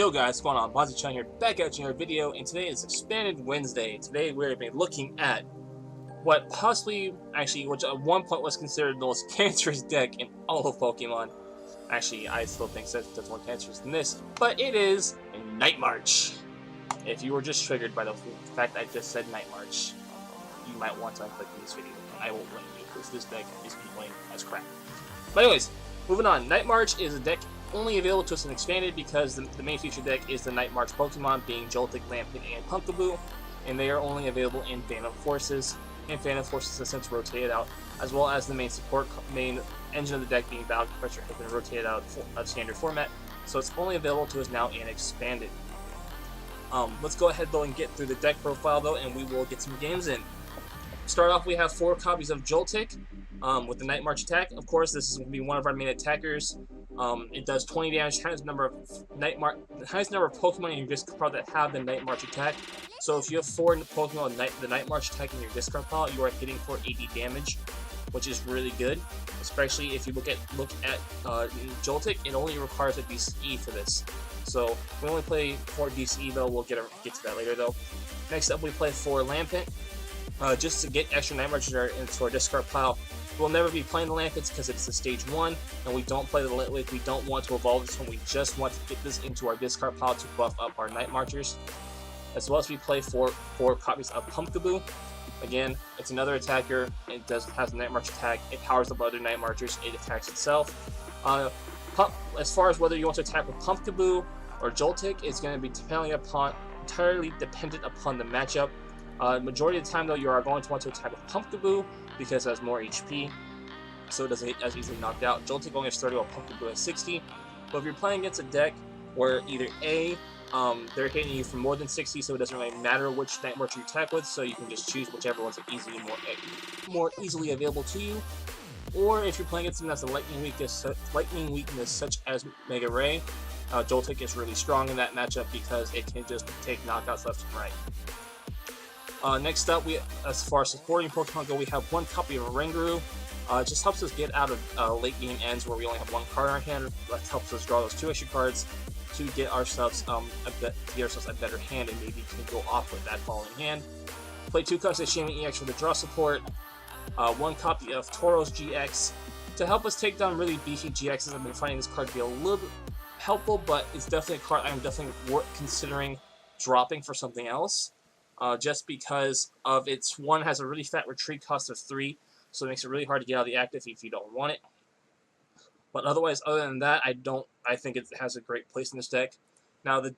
Yo guys, what's going on? LoneAzn here, back at you in another video, and today is Expanded Wednesday. Today we're going to be looking at what possibly, which at one point was considered the most cancerous deck in all of Pokemon. Actually, I still think that's more cancerous than this, but it is Night March. If you were just triggered by the fact I just said Night March, you might want to unclick this video. I won't blame you, because this deck is playing as crap. But anyways, moving on. Night March is a deck only available to us in Expanded because the main feature deck is the Night March Pokemon, being Joltik, Lampent, and Pumpkaboo, and they are only available in Phantom Forces, and Phantom Forces has since rotated out, as well as the main engine of the deck being Battle Compressor has been rotated out of standard format, so it's only available to us now in Expanded. Let's go ahead though and get through the deck profile though, and we will get some games in. Start off, we have 4 copies of Joltik with the Night March attack. Of course, this is going to be one of our main attackers. It does 20 damage, highest number of Pokemon in your discard pile that have the Night March attack. So if you have 4 Pokemon with the Night March attack in your discard pile, you are hitting for 80 damage, which is really good. Especially if you look at Joltik, it only requires a DCE for this. So we only play 4 DCE though. We'll get to that later though. Next up, we play 4 Lampent, just to get extra Night March into our discard pile. We'll never be playing the Lampents because it's a stage 1, and we don't play we don't want to evolve this one. We just want to get this into our discard pile to buff up our Night Marchers. As well as we play 4 copies of Pumpkaboo. Again, it's another attacker. It has a Night March attack. It powers up other Night Marchers. It attacks itself. As far as whether you want to attack with Pumpkaboo or Joltik, it's going to be entirely dependent upon the matchup. Majority of the time though, you are going to want to attack with Pumpkaboo because it has more HP, so it doesn't get as easily knocked out. Joltik only has 30 while Pumpkaboo has 60. But if you're playing against a deck where either they're hitting you for more than 60, so it doesn't really matter which Night March you attack with, so you can just choose whichever one's more easily available to you. Or if you're playing against something that's a lightning weakness such as Mega Ray, Joltik is really strong in that matchup because it can just take knockouts left and right. Next up, as far as supporting Pokemon go, we have 1 copy of Ringaroo. It just helps us get out of late game ends where we only have 1 card in our hand. That helps us draw those 2 extra cards to get ourselves a better hand, and maybe can go off with that following hand. Play 2 copies of Shaman EX for the draw support. 1 copy of Tauros GX to help us take down really beefy GXs. I've been finding this card to be a little bit helpful, but it's definitely a card I'm definitely considering dropping for something else. Just because of its has a really fat retreat cost of 3, so it makes it really hard to get out of the active if you don't want it. But otherwise, other than that, I think it has a great place in this deck. Now, the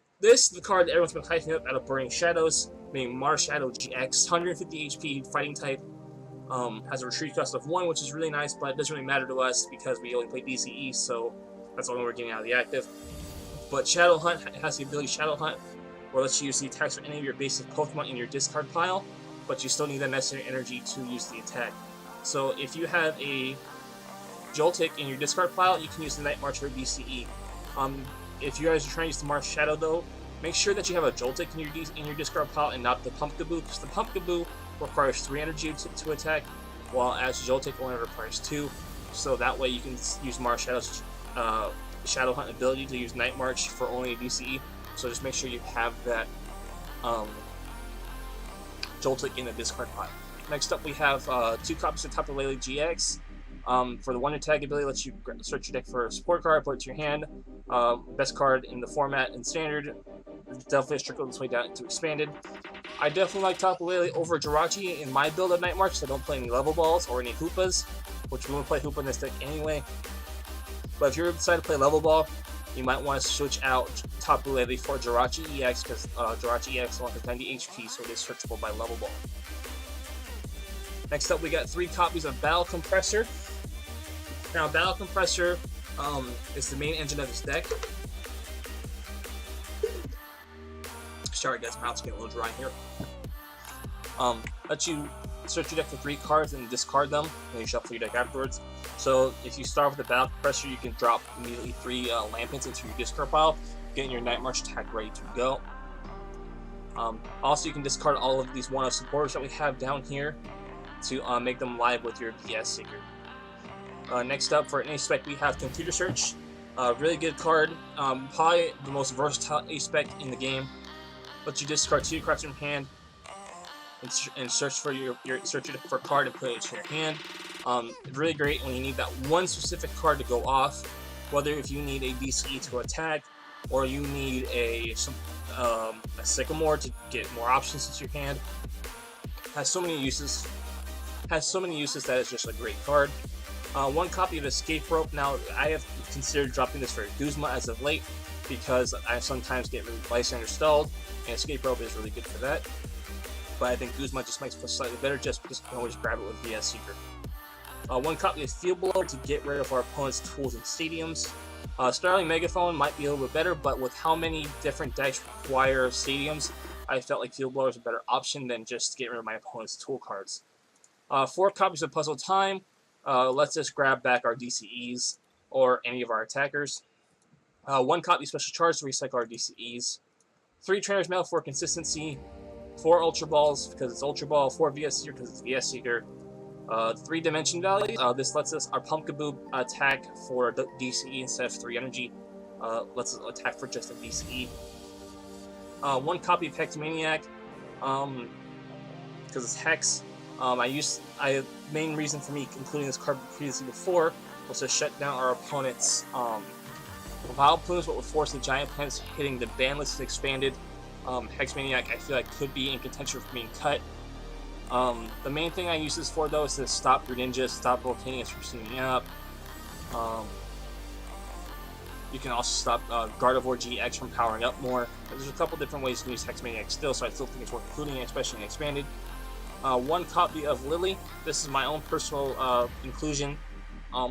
card that everyone's been hyping up out of Burning Shadows, being Marshadow GX, 150 HP, fighting type, has a retreat cost of 1, which is really nice, but it doesn't really matter to us because we only play DCE, so that's the only way we're getting out of the active. But Shadow Hunt has the ability Shadow Hunt, or lets you use the attacks for any of your basic Pokemon in your discard pile, but you still need the necessary energy to use the attack. So if you have a Joltik in your discard pile, you can use the Night March for DCE. If you guys are trying to use the Marshadow though, make sure that you have a Joltik in your discard pile and not the Pumpkaboo, because the Pumpkaboo requires 3 energy to attack, while as Joltik only requires 2. So that way you can use Marshadow's Shadow Hunt ability to use Night March for only a DCE. So just make sure you have that Joltik in the discard pile. Next up, we have 2 copies of Tapu Lele GX. For the 1 attack ability, lets you search your deck for a support card, put it to your hand. Best card in the format in Standard. Definitely trickle this way down into Expanded. I definitely like Tapu Lele over Jirachi in my build of Night March, so I don't play any level balls or any Hoopas, which we won't play Hoopa in this deck anyway. But if you're deciding to play level ball, you might want to switch out Tapu Lele for Jirachi EX, because Jirachi EX only has 90 HP, so it is searchable by level ball. Next up, we got 3 copies of Battle Compressor. Now, Battle Compressor is the main engine of this deck. Sorry guys, my mouth's getting a little dry here. Lets you search your deck for 3 cards and discard them, and you shuffle your deck afterwards. So if you start with the Battle Compressor, you can drop immediately 3 Lampents into your discard pile, getting your Night March attack ready to go. Also, you can discard all of these one-of supporters that we have down here to make them live with your BS Seeker. Next up, for any spec, we have Computer Search. Really good card. Probably the most versatile aspec in the game. Lets you discard 2 cards from your hand and search for for a card and put it in your hand. Really great when you need that one specific card to go off, whether if you need a DCE to attack or you need a Sycamore to get more options into your hand. Has so many uses. Has so many uses that it's just a great card. 1 copy of Escape Rope. Now, I have considered dropping this for Guzma as of late because I sometimes get really Lysander stalled, and Escape Rope is really good for that. But I think Guzma just makes it slightly better just because you can always grab it with VS Seeker. 1 copy of Field Blower to get rid of our opponent's tools in stadiums. Starling Megaphone might be a little bit better, but with how many different decks require stadiums, I felt like Field Blower is a better option than just get rid of my opponent's tool cards. 4 copies of Puzzle Time lets us grab back our DCEs or any of our attackers. 1 copy of Special Charge to recycle our DCEs. 3 Trainer's Mail for consistency. 4 Ultra Balls because it's Ultra Ball. 4 VS Seeker because it's VS Seeker. 3 Dimension Valleys. This lets us our Pumpkaboo attack for the DCE instead of 3 energy. Lets us attack for just a DCE. 1 copy of Hex Maniac because it's Hex. Main reason for me including this card previously before was to shut down our opponent's Wild Plumes, but would force the Giant Planets hitting the ban list is expanded. Hex Maniac I feel like could be in contention for being cut. The main thing I use this for though is to stop Greninjas, stop Volcanius from shooting up. You can also stop Gardevoir GX from powering up more. There's a couple different ways to use Hex Maniac still, so I still think it's worth including, especially in expanded. 1 copy of Lily. This is my own personal inclusion.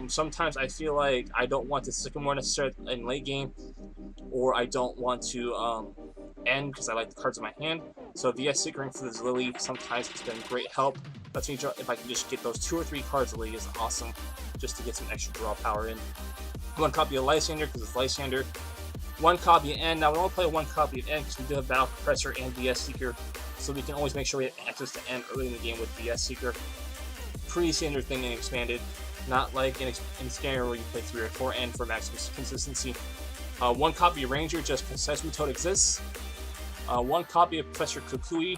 Sometimes I feel like I don't want to Sycamore necessarily in late game, or I don't want to end because I like the cards in my hand. So VS Seekering for this Lily sometimes has been great help. Lets me draw, if I can just get those 2 or 3 cards, Lily is awesome, just to get some extra draw power in. 1 copy of Lysander because it's Lysander. 1 copy of N. Now we only play 1 copy of N because we do have Battle Compressor and VS Seeker, so we can always make sure we have access to N early in the game with VS Seeker. Pretty standard thing in expanded, not like in Scanner where you play 3 or 4 N for maximum consistency. 1 copy of Ranger just because Seismitoad exists. 1 copy of Professor Kukui.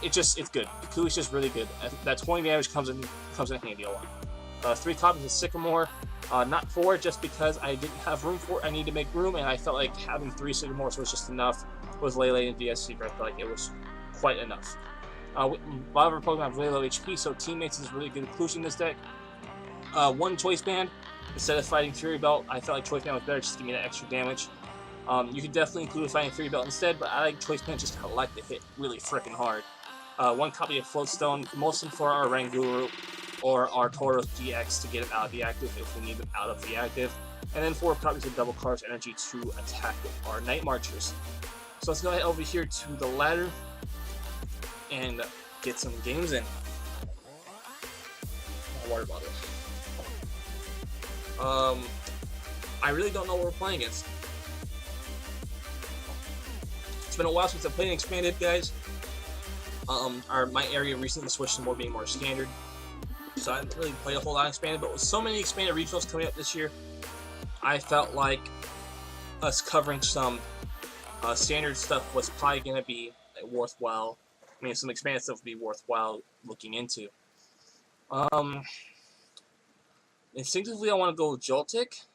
It's good. Kukui's just really good. That 20 damage comes in handy a lot. 3 copies of Sycamore. Not 4, just because I didn't have room for it. I need to make room, and I felt like having 3 Sycamores was just enough. With Lele and VS Seeker, I felt like it was quite enough. A lot of our Pokemon have really low HP, so Teammates is a really good inclusion in this deck. 1 Choice Band. Instead of fighting Fury Belt, I felt like Choice Band was better just to give me that extra damage. You could definitely include fighting Fury Belt instead, but I like Choice Band just to like to hit really freaking hard. 1 copy of Floatstone, mostly for our Ranguru or our Tauros GX to get him out of the active if we need them out of the active. And then 4 copies of Double Charge Energy to attack with our Night Marchers. So let's go ahead over here to the ladder and get some games in. Water bottle. I really don't know what we're playing against. It's been a while since I played expanded, guys. My area recently switched to being more standard, so I didn't really play a whole lot of expanded. But with so many expanded regionals coming up this year, I felt like us covering some standard stuff was probably going to be worthwhile. I mean, some expanded stuff would be worthwhile looking into. Instinctively, I want to go with Joltik,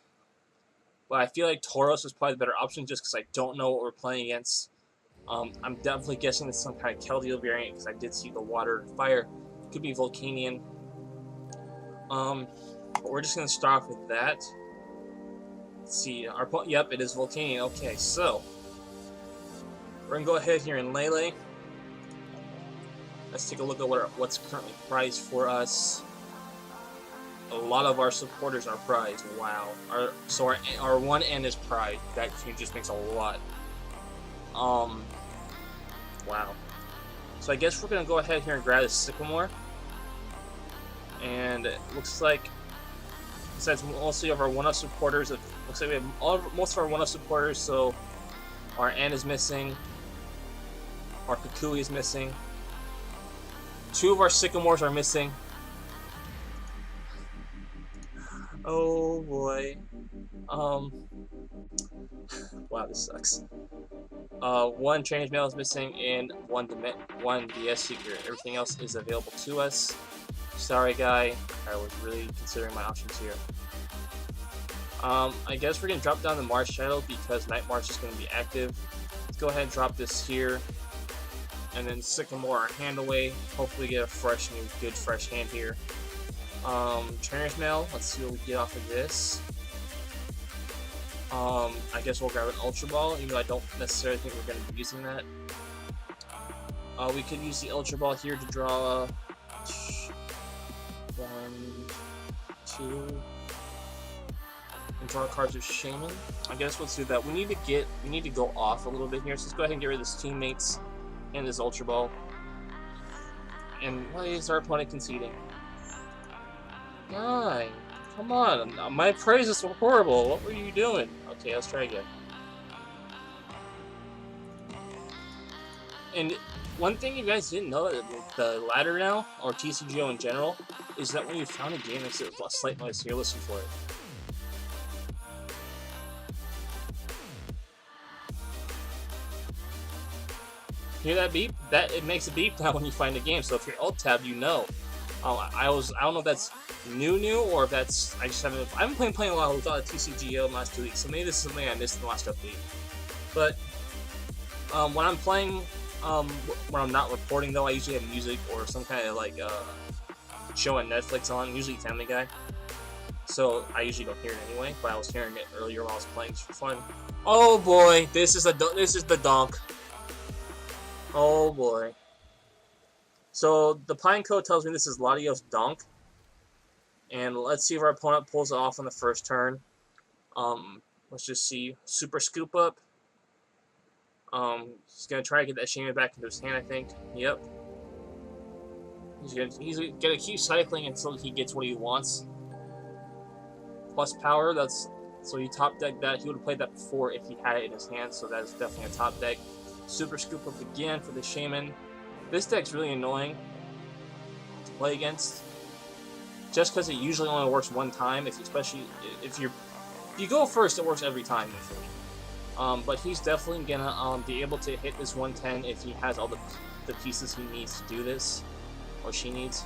but I feel like Tauros is probably the better option just because I don't know what we're playing against. I'm definitely guessing it's some kind of Keldeo variant because I did see the water and fire. Could be Volcanion. But we're just going to start off with that. Let's see. Yep, it is Volcanion. Okay, so we're going to go ahead here and Lele. Let's take a look at what's currently prized for us. A lot of our supporters are prized. Wow. Our 1 N is prized. That just makes a lot. Wow. So I guess we're gonna go ahead here and grab this Sycamore. And it looks like, besides mostly of our 1-up supporters, it looks like we have most of our 1-up supporters. So our N is missing. Our Kukui is missing. 2 of our Sycamores are missing. Oh boy. Um. Wow, this sucks. One change mail is missing and one DS secret. Everything else is available to us. Sorry, guy. I was really considering my options here. I guess we're gonna drop down the Marsh Shadow because Night March is gonna be active. Let's go ahead and drop this here, and then Sycamore our hand away. Hopefully, get a fresh, new, good, fresh hand here. Trainer's Mail. Let's see what we get off of this. I guess we'll grab an Ultra Ball, even though I don't necessarily think we're going to be using that. We could use the Ultra Ball here to draw 1, 2, and draw cards with Shaman. I guess let's do that. We need to go off a little bit here, so let's go ahead and get rid of this Teammates and this Ultra Ball. And why is our opponent conceding? Guy, come on, my praises were horrible. What were you doing? Okay, let's try again. And one thing you guys didn't know, the ladder now, or TCGO in general, is that when you found a game, it's a slight noise here. Listen for it. Hear that beep? It makes a beep now when you find a game. So if you're alt tab, you know. I don't know if that's new or if that's I haven't been playing a lot with TCGO in the last 2 weeks. So maybe this is something I missed in the last update. But when I'm playing, when I'm not recording though, I usually have music or some kind of like show on Netflix on, usually Family Guy. So I usually don't hear it anyway, but I was hearing it earlier while I was playing just for fun. Oh boy, this is the donk. Oh boy. So the Pine Code tells me this is Latios donk. And let's see if our opponent pulls it off on the first turn. Let's just see. Super Scoop Up. He's gonna try to get that Shaman back into his hand, I think. Yep. He's gonna keep cycling until he gets what he wants. Plus power, so he top decked that. He would have played that before if he had it in his hand, so that is definitely a top deck. Super Scoop Up again for the Shaman. This deck's really annoying to play against. Just because it usually only works one time, especially if you go first, it works every time usually. But he's definitely gonna be able to hit this 110 if he has all the pieces he needs to do this, or she needs.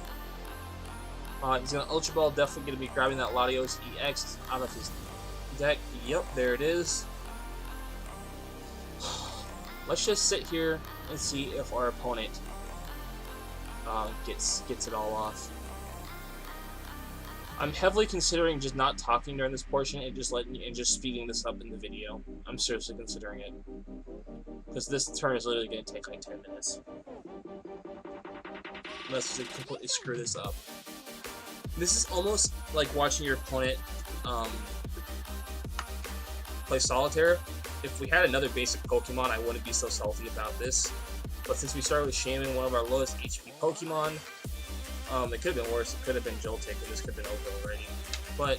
He's gonna Ultra Ball, definitely gonna be grabbing that Latios EX out of his deck. Yep, there it is. Let's just sit here and see if our opponent gets it all off. I'm heavily considering just not talking during this portion and just speeding this up in the video. I'm seriously considering it, because this turn is literally going to take like 10 minutes. Let's completely screw this up. This is almost like watching your opponent play Solitaire. If we had another basic Pokemon, I wouldn't be so salty about this. But since we started with Shaman, one of our lowest HP Pokemon, it could have been worse. It could have been Joltik, and this could have been over already. But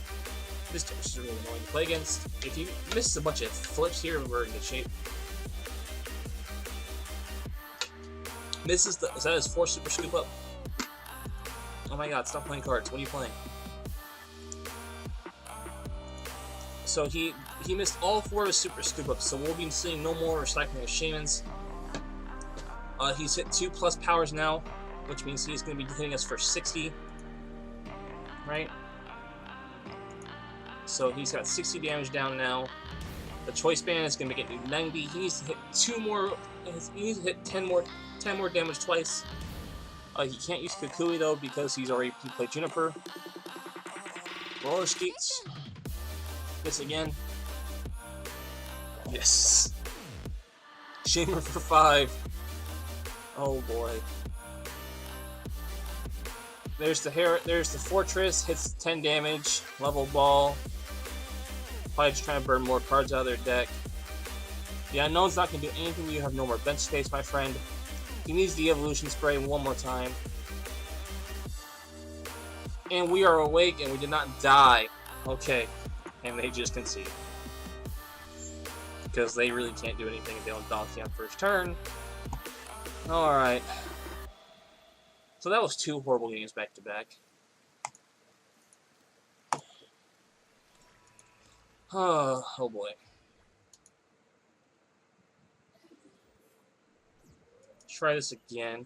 this team is really annoying to play against. If he misses a bunch of flips here, we're in good shape. Is that his 4th Super Scoop Up? Oh my god, stop playing cards. What are you playing? So he missed all 4 of his Super Scoop Ups, so we'll be seeing no more recycling of Shamans. He's hit 2+ powers now, which means he's going to be hitting us for 60, right? So he's got 60 damage down now. The Choice Band is going to make it 90. He needs to hit 2 more. He needs to hit 10 more damage twice. He can't use Kukui though because he played Juniper. Roller Skates. Miss again. Yes. Shamer for 5. Oh boy. There's the Fortress, hits 10 damage, level ball. Probably just trying to burn more cards out of their deck. The Unknown's not going to do anything. You have no more bench space, my friend. He needs the Evolution Spray one more time. And we are awake and we did not die. Okay. And they just concede. Because they really can't do anything if they don't donkey on first turn. Alright. So that was 2 horrible games back to back. Oh boy. Try this again.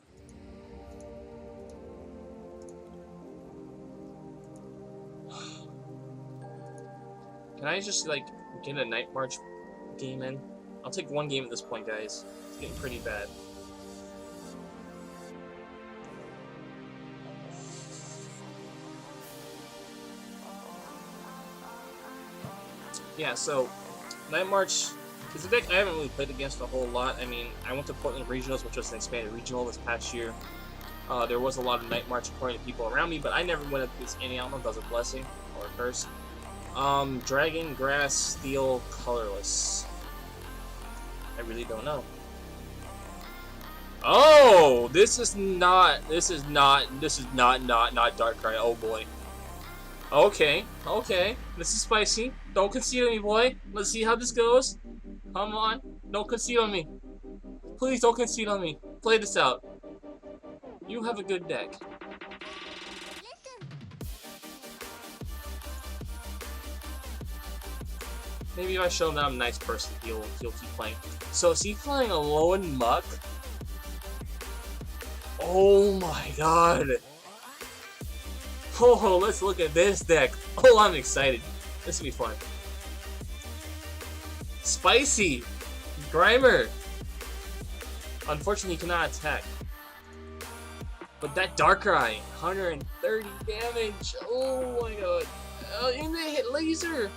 Can I just, like, get a Night March game in? I'll take one game at this point, guys. It's getting pretty bad. Yeah, so, Night March is a deck I haven't really played against a whole lot. I mean, I went to Portland Regionals, which was an expanded regional this past year. There was a lot of Night March according to people around me, but I never went up against any. I don't know if that was a blessing or a curse. Dragon, Grass, Steel, Colorless. I really don't know. Oh, this is not Darkrai. Oh boy. Okay, this is spicy. Don't concede on me, boy. Let's see how this goes. Come on, don't concede on me. Please don't concede on me. Play this out. You have a good deck. Maybe if I show him that I'm a nice person, he'll keep playing. So is he playing a Lone Muck? Oh my god. Oh, let's look at this deck. Oh, I'm excited. This will be fun. Spicy! Grimer! Unfortunately, he cannot attack. But that Darkrai, 130 damage. Oh my god. And they hit laser!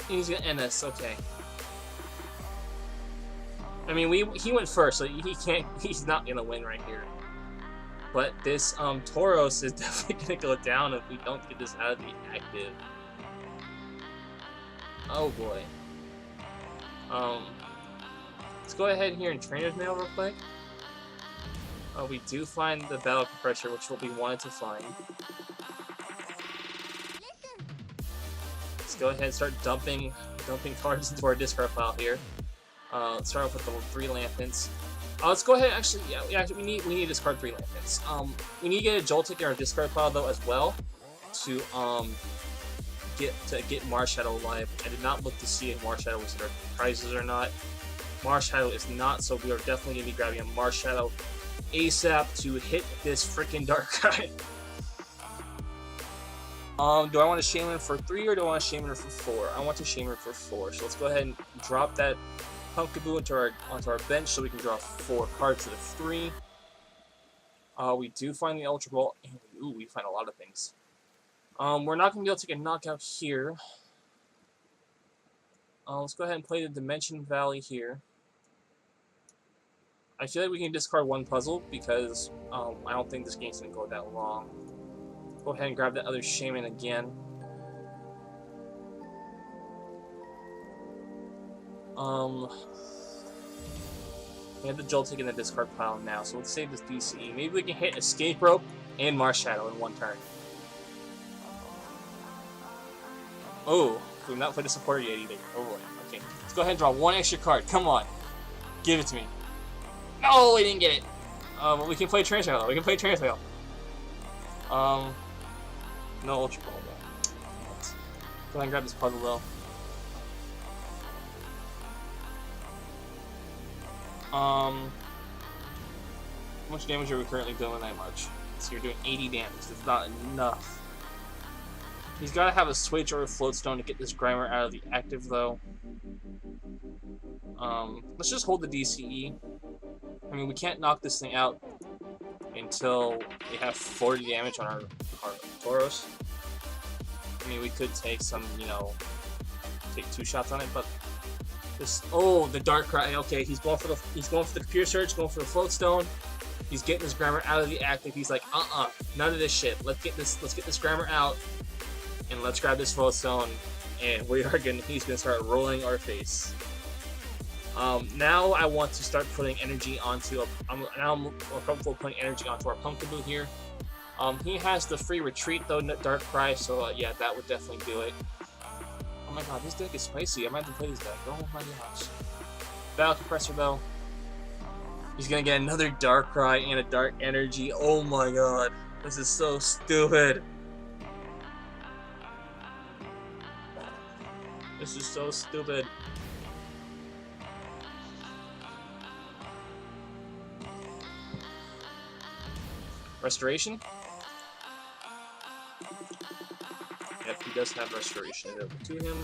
And he's gonna NS, okay. I mean, he went first, so he's not gonna win right here. But this Tauros is definitely gonna go down if we don't get this out of the active. Oh boy. Let's go ahead here and Trainer's Mail real quick. We do find the Battle Compressor, which is what we wanted to find. Let's go ahead and start dumping cards into our discard pile here. Let's start off with the 3 Lampents. Let's go ahead. Actually, yeah, we need to discard 3 Lampents. We need to get a Joltik in our discard pile though as well to get Marshadow live. I did not look to see if Marshadow was in our prizes or not. Marshadow is not, so we are definitely gonna be grabbing a Marshadow ASAP to hit this freaking Darkrai. Do I want to Shaman for 3 or do I want to Shaman for 4? I want to Shaman for 4. So let's go ahead and drop that Pumpkaboo onto our bench so we can draw 4 cards to the 3. We do find the Ultra Ball. Ooh, we find a lot of things. We're not going to be able to take a knockout here. Let's go ahead and play the Dimension Valley here. I feel like we can discard 1 puzzle because I don't think this game's going to go that long. Go ahead and grab that other Shaman again. We have the Joltik in the discard pile now, so let's save this DCE. Maybe we can hit Escape Rope and Marshadow in 1 turn. Oh, we've not played a supporter yet either. Oh boy. Okay, let's go ahead and draw 1 extra card. Come on. Give it to me. No, we didn't get it. But we can play Transrail though. We can play Transrail. No Ultra Ball though. Go ahead and grab this puzzle though. How much damage are we currently doing with Night March? So you're doing 80 damage. That's not enough. He's got to have a Switch or a Floatstone to get this Grimer out of the active, though. Let's just hold the DCE. I mean, we can't knock this thing out until we have 40 damage on our Tauros. I mean, we could take some, you know, take 2 shots on it, but this. Oh, the Darkrai. Okay, he's going for the Computer Search, going for the Floatstone. He's getting this Grimer out of the active. He's like, none of this shit. Let's get this Grimer out, and let's grab this Floatstone, and he's gonna start rolling our face. Now I want to start putting energy onto I'm more comfortable putting energy onto our Pumpkaboo here. He has the free retreat though, Darkrai, so yeah, that would definitely do it. Oh my god, this deck is spicy. I might have to play this deck. Oh my gosh. Battle Compressor though. He's gonna get another Darkrai and a Dark Energy. Oh my god. This is so stupid. This is so stupid. Restoration? Yep, he does have restoration available to him.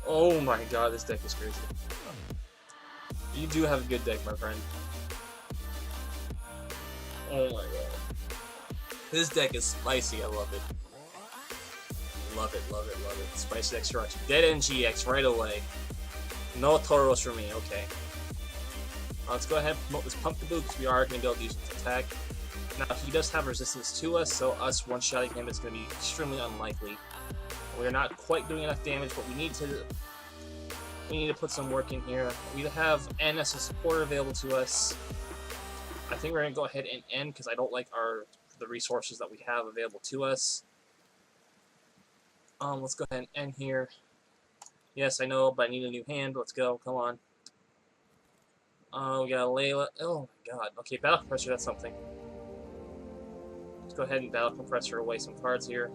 Oh my god, this deck is crazy. You do have a good deck, my friend. Oh my god. This deck is spicy, I love it. Love it, love it, love it. Spicy Extraction. Dead End GX right away. No Tauros for me, okay. Let's go ahead and promote this Pumpkaboo because we are going to be able to use its attack. Now, he does have resistance to us, so us one-shotting him is going to be extremely unlikely. We're not quite doing enough damage, but we need to put some work in here. We have N as a supporter available to us. I think we're going to go ahead and end because I don't like the resources that we have available to us. Let's go ahead and end here. Yes, I know, but I need a new hand. Let's go. Come on. We got Layla. Oh my god. Okay, Battle Compressor, that's something. Let's go ahead and Battle Compressor away some cards here.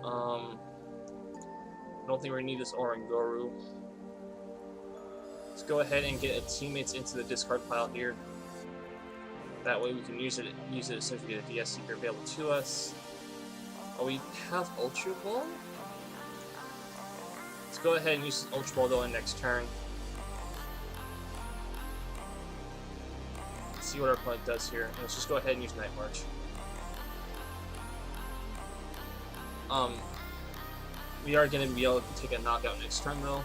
I don't think we need this Oranguru. Let's go ahead and get a teammates into the discard pile here. That way we can use it as soon as we get a DS Seeker available to us. Oh, we have Ultra Ball? Let's go ahead and use this Ultra Ball though in next turn. Let's see what our opponent does here. And let's just go ahead and use Night March. We are going to be able to take a knockout next turn though.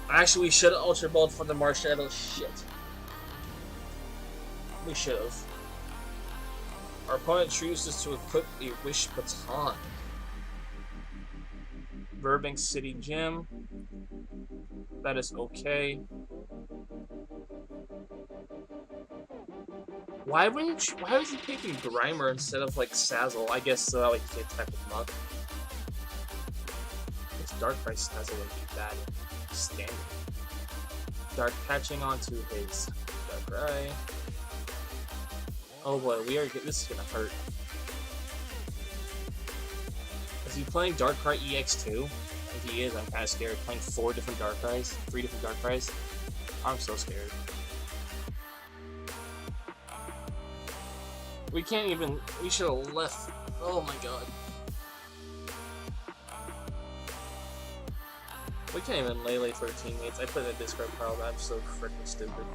Actually, we should have Ultra Balled for the Marshadow. Shit. We should have. Our opponent chooses to equip a Wish Baton. Burbank City Gym. That is okay. Why was he picking Grimer instead of like Sazzle? I guess so that way he can attack with Mug. This Darkrai Sazzle would be bad. Standard. Dark Patching onto his Darkrai. Oh boy, this is gonna hurt. Is he playing Darkrai EX2? If he is, I'm kinda scared. Playing 3 different Darkrai's. I'm so scared. We should have left. Oh my god. We can't even Lele for our teammates. I put in a discard pile, but I'm so freaking stupid.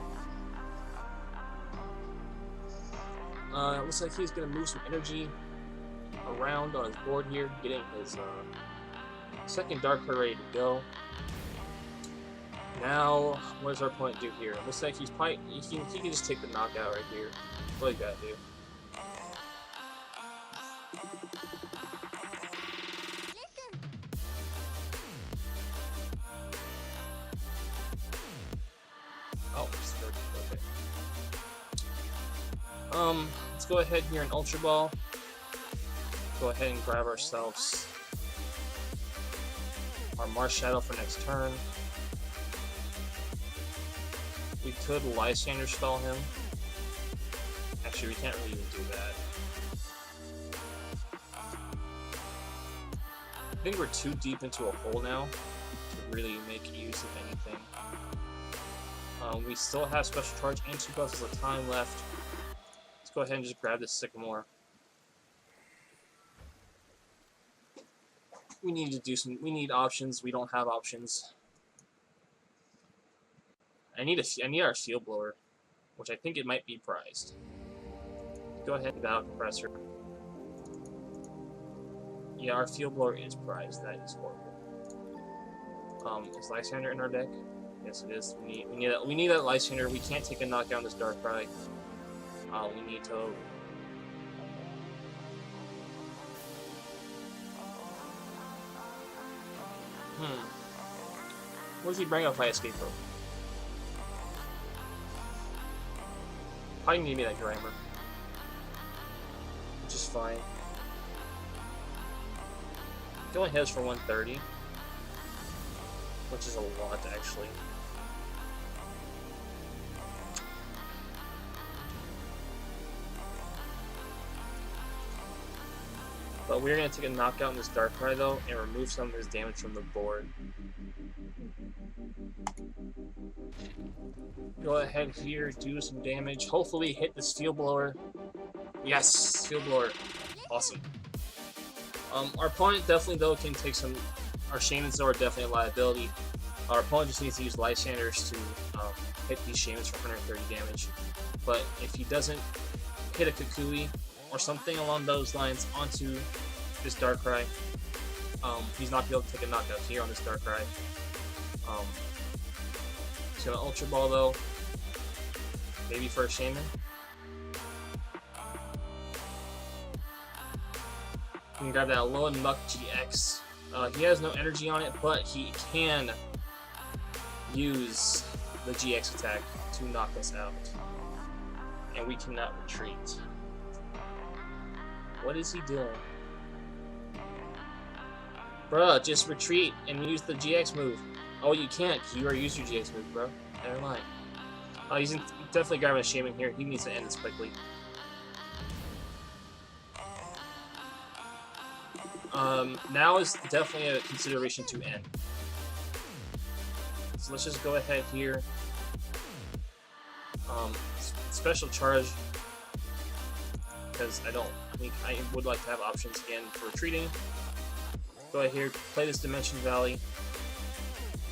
Looks like he's gonna move some energy around on his board here, getting his second Darkrai ready to go. Now, what does our opponent do here? Looks like he's probably he can just take the knockout right here. What do you gotta do? Oh, okay. Let's go ahead here and Ultra Ball. Go ahead and grab ourselves our Marshadow for next turn. We could Lysander stall him. Actually, we can't really even do that. I think we're too deep into a hole now to really make use of anything. We still have Special Charge and 2 buffs of time left. Let's go ahead and just grab this Sycamore. We need options. We don't have options. I need our Field Blower, which I think it might be prized. Go ahead and Battle Compressor. Yeah, our Field Blower is prized. That is horrible. Is Lysander in our deck? Yes, it is. We need that Lysander. We can't take a knockdown on this Darkrai. We need to. What does he bring up if I escape rope? Probably need me that Grimer, which is fine. He only hits for 130, which is a lot actually. But We're going to take a knockout in this Darkrai though, and remove some of his damage from the board. Go ahead here, do some damage. Hopefully hit the Steel Blower. Yes, Steel Blower. Awesome. Our opponent definitely though can take some. Our Shamans though are definitely a liability. Our opponent just needs to use Lysanders to hit these Shamans for 130 damage. But if he doesn't hit a Kukui or something along those lines onto this Darkrai, he's not going to be able to take a knockout here on this Darkrai. He's going to Ultra Ball though, maybe for a Shaman. You can grab that Alolan Muck GX. He has no energy on it, but he can use the GX attack to knock us out. And we cannot retreat. What is he doing? Bruh, just retreat and use the GX move. Oh, you can't. You already used your GX move, bro. Never mind. He's definitely grabbing a Shaman here. He needs to end this quickly. Now is definitely a consideration to end. So let's just go ahead here. Special charge, because I would like to have options again for retreating. Go ahead here, play this Dimension Valley.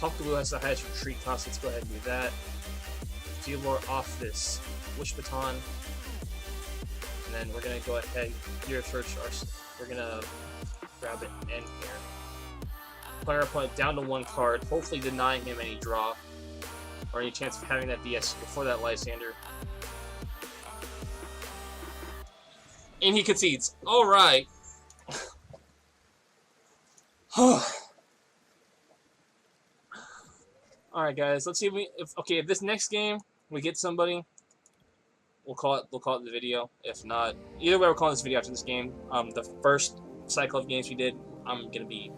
Pumpkaboo has the highest retreat cost, let's go ahead and do that. Steel Blower off this Wish Baton. And then we're gonna go ahead here, we're gonna grab it and here. Play our opponent down to 1 card, hopefully denying him any draw or any chance of having that DS before that Lysander. And he concedes. Alright. Alright guys, let's see if this next game we get somebody, we'll call it the video. If not, either way we're calling this video after this game. The first cycle of games we did, I'm gonna be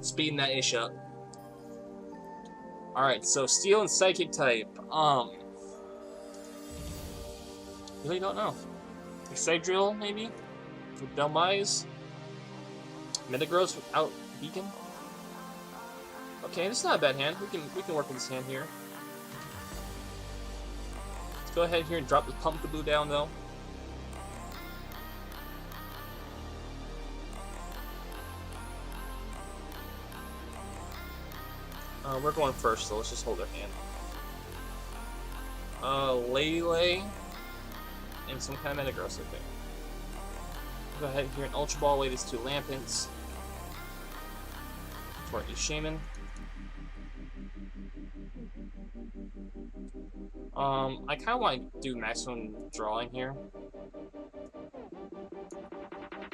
speeding that ish up. Alright, so Steel and Psychic type. Really don't know. Excadrill, maybe? With Belmise? Metagross without Beacon? Okay, this is not a bad hand. We can work with this hand here. Let's go ahead here and drop the Pumpkaboo down though. We're going first, so let's just hold our hand. Lele and some kind of Metagross, okay. Go ahead here and Ultra Ball away these 2 Lampents for a Shaman. I kind of want to do maximum drawing here,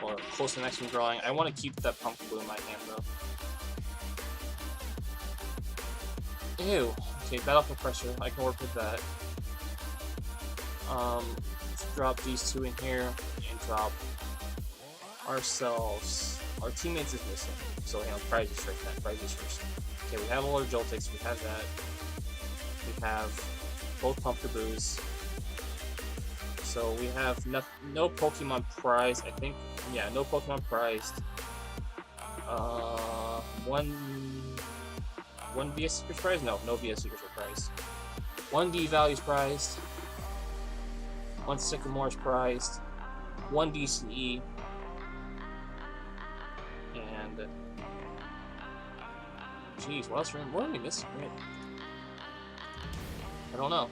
or close to maximum drawing. I want to keep that Pumpkaboo in my hand though. Ew. Okay, Battle for Pressure. I can work with that. Let's drop these 2 in here and drop ourselves. Our teammates is missing, so we have prizes first. Prizes first. Okay, we have all our Joltex. We have that. We have both Pumpkaboos. So we have no Pokemon prized. I think, yeah, no Pokemon prized. One VS Seekers prize? No VS Seekers are prized. 1 D Values prized. 1 Sycamore's prized. 1 DCE. And jeez, what else? What are we missing? I don't know.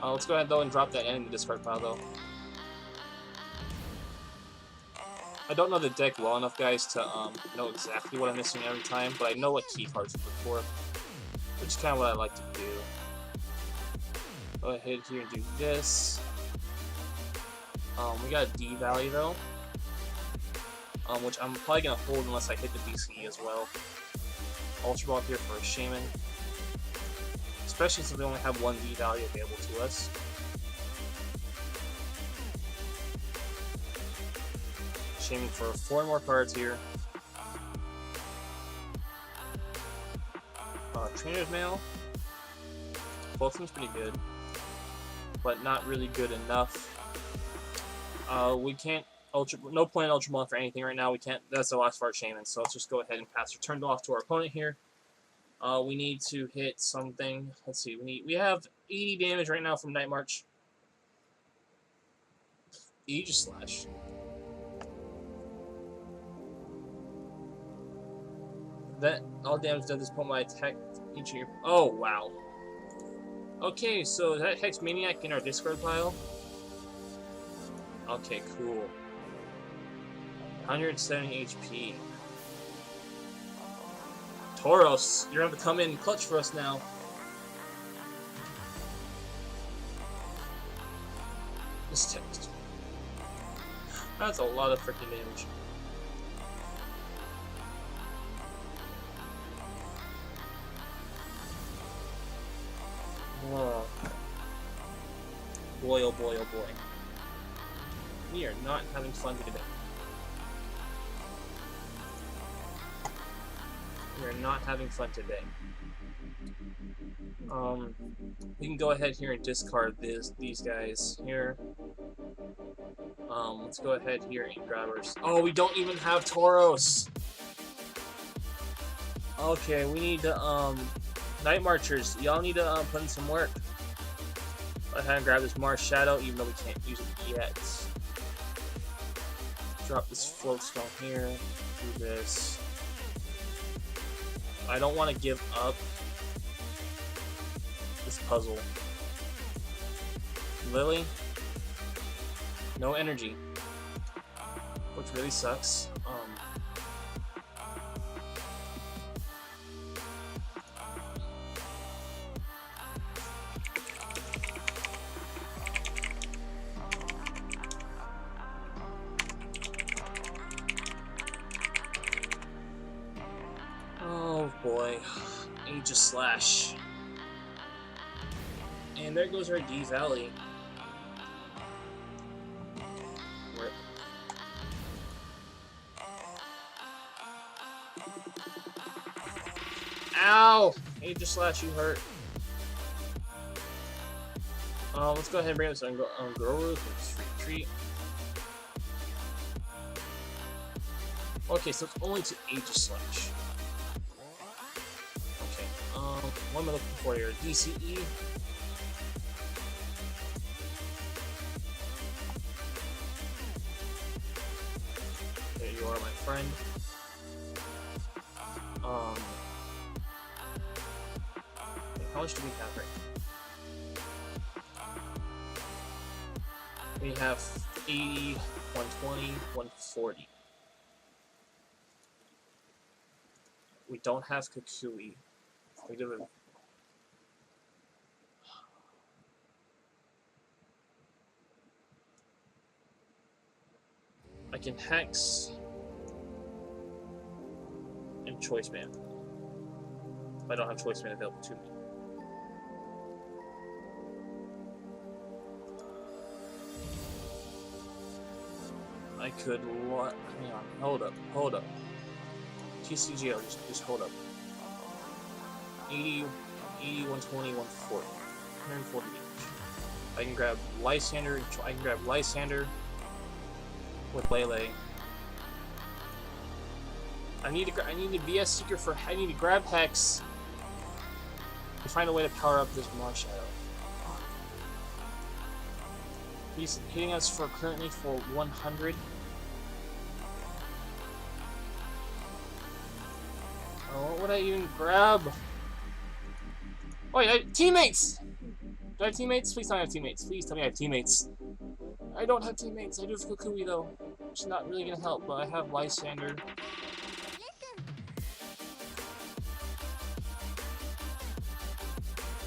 Let's go ahead though and drop that in the discard pile though. I don't know the deck well enough, guys, to know exactly what I'm missing every time, but I know what key cards to look for, which is kind of what I like to do. Go ahead here and do this. We got a D value though, which I'm probably gonna hold unless I hit the DCE as well. Ultra Ball here for a Shaman, especially since we only have 1 D value available to us. Shaman for 4 more cards here. Trainer's Mail. Both of them's pretty good, but not really good enough. We can't no point in Ultra Ball for anything right now. We can't. That's the last of our Shaman, so let's just go ahead and pass Returned off to our opponent here. We need to hit something. Let's see. We have 80 damage right now from Night March. Aegis Slash. That all damage done at this point when I attack each of your. Oh wow. Okay, so is that Hex Maniac in our discard pile? Okay, cool. 170 HP. Tauros, you're gonna have to come in clutch for us now. This text. That's a lot of freaking damage. Oh. Boy, oh boy, oh boy. We are not having fun today. We are not having fun today. We can go ahead here and discard these guys here. Let's go ahead here and grab our... Oh, we don't even have Tauros! Okay, we need to, Night Marchers, y'all need to put in some work. Go ahead and grab this Mars Shadow, even though we can't use it yet. Drop this Float Stone here. Do this. I don't want to give up this puzzle. Lily? No energy. Which really sucks. Oh boy. Aegis Slash. And there goes our D Valley. Rip. Ow! Aegis Slash, you hurt. Let's go ahead and bring this on Guru. Let's retreat. Okay, so it's only to Aegis Slash. Okay, what am I looking for here? DCE? There you are, my friend. How much do we have right now? We have 80, 120, 140. We don't have Kukui. We do have... I can Hex and Choice Band. I don't have Choice Band available to me. I could what? Hang on, hold up. TCGO, just hold up. 80, 120, 140. 140 damage. I can grab Lysander. I can grab Lysander with Lele. I need to VS Seeker for. I need to grab Hex to find a way to power up this Mars Shadow. He's hitting us for currently for 100. Oh, what would I even grab? Oh, yeah, teammates! Do I have teammates? Please tell me I have teammates. Please tell me I have teammates. I don't have teammates. I do have Kukui though. Which is not really gonna help, but I have Lysander.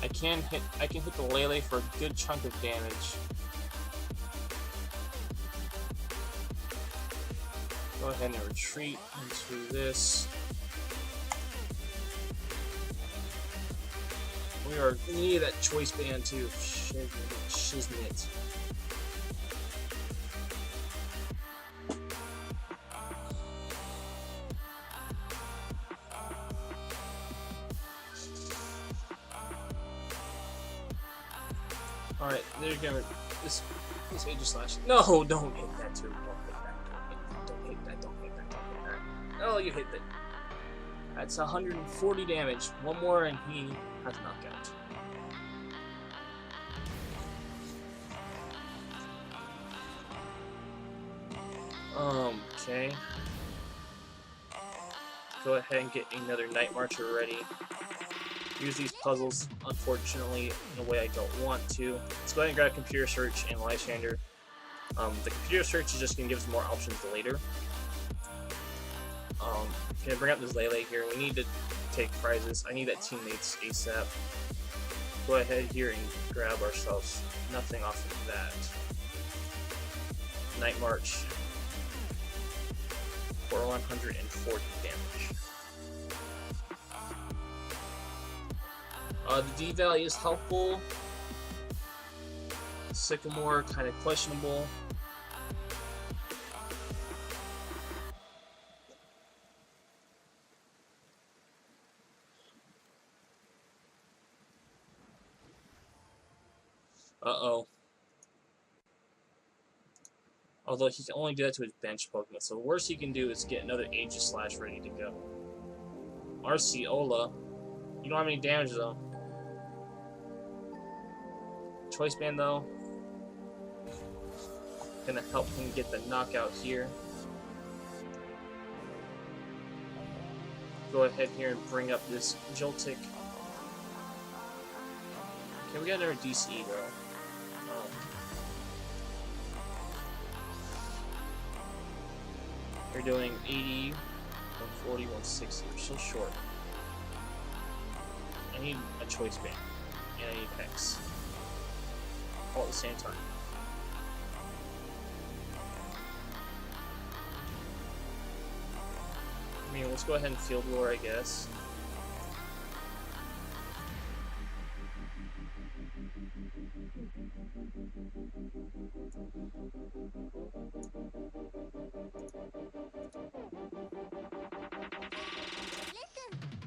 I can hit the Lele for a good chunk of damage. Go ahead and retreat into this. We need that Choice Band too. Shiznit. Alright, there you go. This Aegis Slash. No, don't hit that too. Don't hit that. Oh, you hit it. That's 140 damage. One more and he has knockout. Okay. Go ahead and get another Night Marcher ready. Use these puzzles, unfortunately, in a way I don't want to. Let's go ahead and grab Computer Search and Lysander. The Computer Search is just going to give us more options later. Gonna bring up this Lele here. We need to take prizes. I need that teammates ASAP. Go ahead here and grab ourselves nothing off of that. Night March for 140 damage. The D value is helpful. Sycamore kind of questionable. Uh-oh. Although he can only do that to his bench Pokemon, so the worst he can do is get another Aegislash ready to go. Arceola. You don't have any damage though. Choice Band though. Gonna help him get the knockout here. Go ahead here and bring up this Joltik. Okay, we got another DCE though. We're doing 80, 140, 160. We're so short. I need a Choice Band. And I need Hex. All at the same time. I mean, let's go ahead and Field Roar, I guess.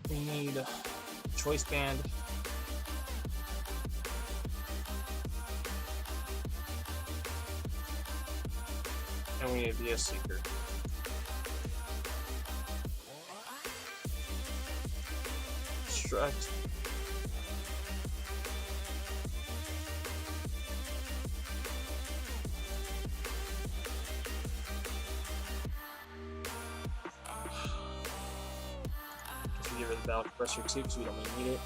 We need a Choice Band. And we need a VS Seeker. Struct. Give her the Battle Compressor too, because we don't really need it.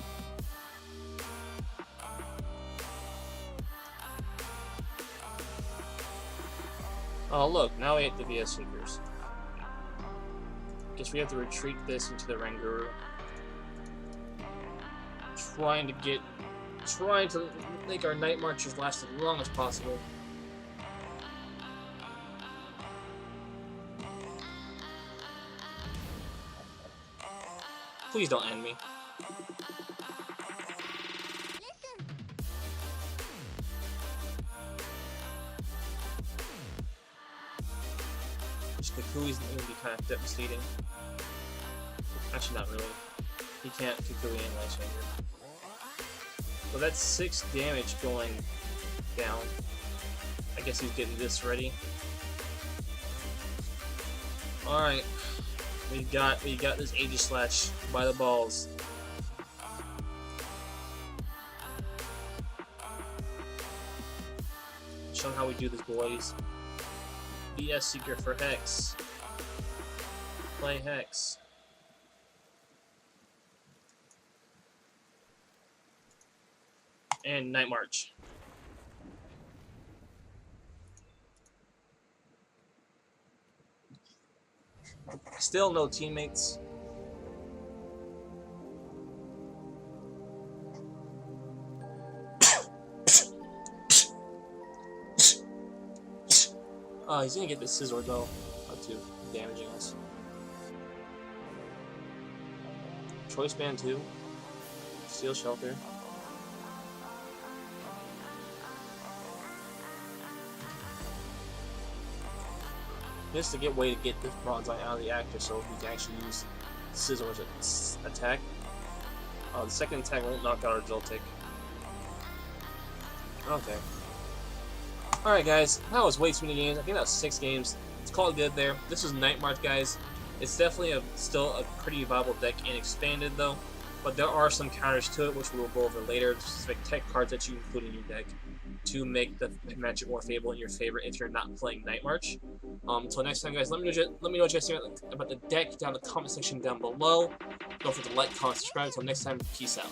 Oh look, now we hit the VS Seekers. Guess we have to retreat this into the Ranguru. Trying to make our Night Marchers last as long as possible. Please don't end me. This Kukui's going to be kind of devastating. Actually, not really. He can't Kukui and Lysander. So that's 6 damage going down. I guess he's getting this ready. Alright. We got this Aegislash by the balls. Show how we do this, boys. VS Seeker for Hex. Play Hex. And Night March. Still no teammates. He's gonna get the Scizor though, up to damaging us. Choice Band 2. Steel Shelter. Just to get way to get this Bronzite out of the actor so we can actually use Scizor's attack. The second attack won't knock out our Joltik. Okay. Alright guys, that was way too many games. I think that was 6 games. Let's call it good there. This was Night March, guys. It's definitely still a pretty viable deck in Expanded, though. But there are some counters to it, which we will go over later. Specific tech cards that you include in your deck to make the Magic more favorable in your favor if you're not playing Night March. Until next time, guys, let me know what you guys think about the deck down in the comment section down below. Don't forget to like, comment, subscribe. Until next time, peace out.